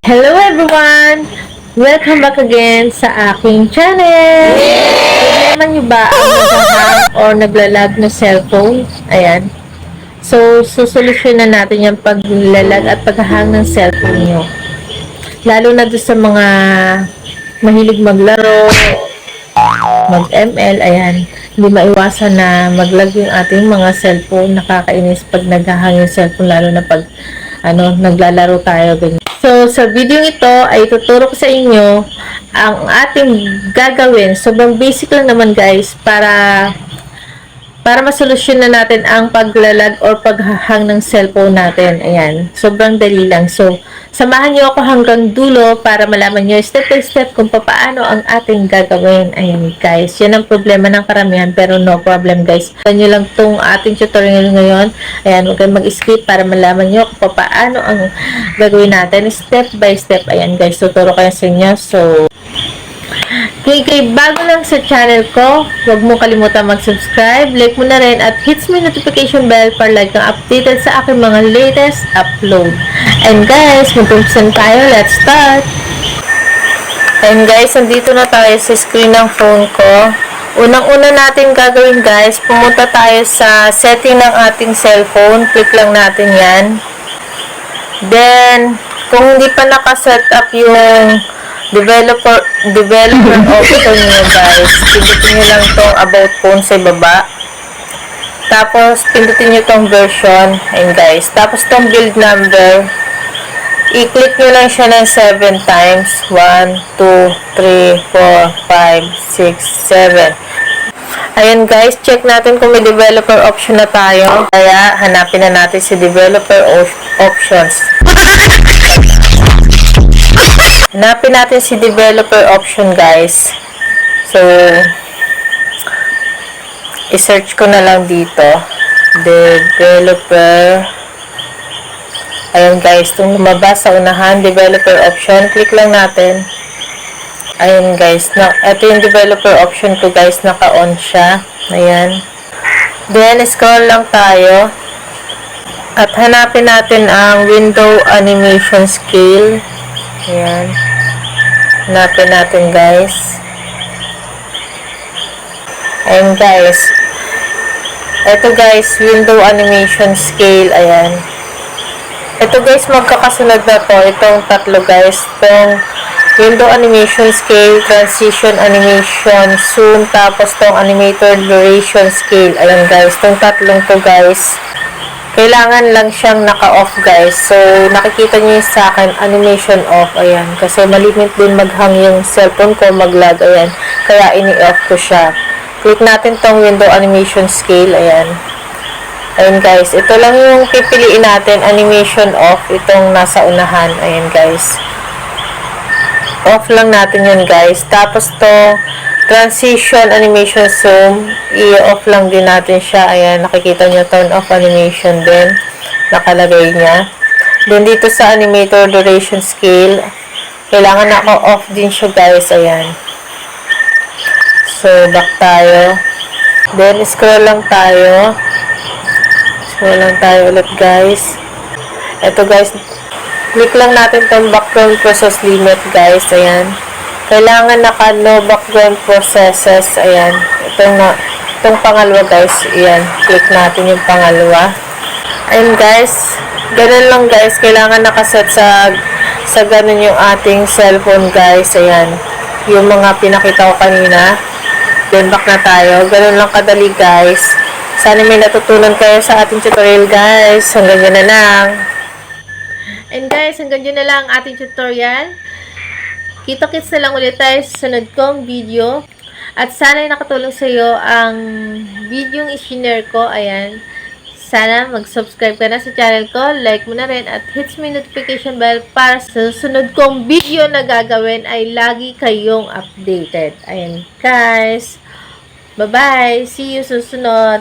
Hello everyone! Welcome back again sa aking channel! Problema nyo ba ang naghahang or naglalag na cellphone? Ayan. So, susolusyonan natin yung paglalag at paghahang ng cellphone nyo. Lalo na doon sa mga mahilig maglaro, mag-ML, ayan. Hindi maiwasan na maglag yung ating mga cellphone. Nakakainis pag naghahang yung cellphone, lalo na pag naglalaro tayo, ganyan. So, sa video ito ay tuturo ko sa inyo ang ating gagawin. Sobrang basic lang naman guys para masolusyon na natin ang paglalag or paghahang ng cellphone natin. Ayan. Sobrang dali lang. So, samahan nyo ako hanggang dulo para malaman nyo step by step kung paano ang ating gagawin. Ayan guys. Yan ang problema ng karamihan pero no problem guys. Saan nyo lang itong ating tutorial ngayon. Ayan. Huwag kayong mag-skip para malaman nyo kung paano ang gagawin natin step by step. Ayan guys. Tuturo kayo sa inyo. So, kay bago lang sa channel ko, huwag mo kalimutan mag-subscribe, like mo na rin at hits mo notification bell para like kang updated sa aking mga latest upload. And guys, mag-umpisa tayo. Let's start! And guys, nandito na tayo sa screen ng phone ko. Unang-una natin gagawin guys, pumunta tayo sa setting ng ating cellphone. Click lang natin yan. Then, kung hindi pa nakaset up yung developer option nyo guys, pindutin nyo lang tong about phone sa baba, tapos pindutin nyo tong version, ayun guys, tapos tong build number i-click nyo lang siya ng 7 times, 1, 2, 3, 4, 5, 6, 7. Ayun guys, check natin kung may developer option na tayo, kaya hanapin na natin si developer options. Hanapin natin si developer option guys. So, i-search ko na lang dito. Developer. Ayun guys, itong lumabas sa unahan, developer option. Click lang natin. Ayun guys, ito yung developer option ko guys, naka-on siya. Ayan. Then, scroll lang tayo. At hanapin natin ang window animation scale. Ayan. Hanapin natin guys. Ayan guys. Ito guys, window animation scale. Ayan. Ito guys, magkakasunod na to. Itong tatlo guys. Itong window animation scale, transition animation, zoom, tapos itong animator duration scale. Ayan guys. Itong tatlong to guys. Kailangan lang siyang naka-off guys. So, nakikita niyo sa akin, animation off. Ayan. Kasi malimit din maghang yung cellphone ko, mag-lag. Ayan. Kaya ini-off ko siya. Click natin tong window animation scale. Ayan. Ayan guys. Ito lang yung pipiliin natin. Animation off. Itong nasa unahan. Ayan guys. Off lang natin yun guys. Tapos to transition animation zoom, i-off lang din natin siya. Ayan, nakikita nyo, turn off animation din. Nakalagay niya. Then, dito sa animator duration scale, kailangan naka-off din siya, guys. Ayan. So, back tayo. Then, scroll lang tayo. Scroll lang tayo ulit, guys. Ito, guys. Click lang natin itong background process limit, guys. Ayan. Kailangan naka-no background processes. Ayan. Itong pangalawa guys. Ayan. Click natin yung pangalawa. Ayan guys. Ganun lang guys. Kailangan nakaset sa ganun yung ating cellphone guys. Ayan. Yung mga pinakita ko kanina. Then back na tayo. Ganun lang kadali guys. Sana may natutunan kayo sa ating tutorial guys. Hanggang dyan na lang. And guys, hanggang dyan na lang ating tutorial. Kita-kits na lang ulit tayo sa sunod kong video. At sana ay nakatulong sa iyo ang video yung i-share ko. Ayan. Sana mag-subscribe ka na sa channel ko. Like mo na rin at hits mo yung notification bell para sa sunod kong video na gagawin ay lagi kayong updated. Ayan guys. Bye-bye. See you susunod.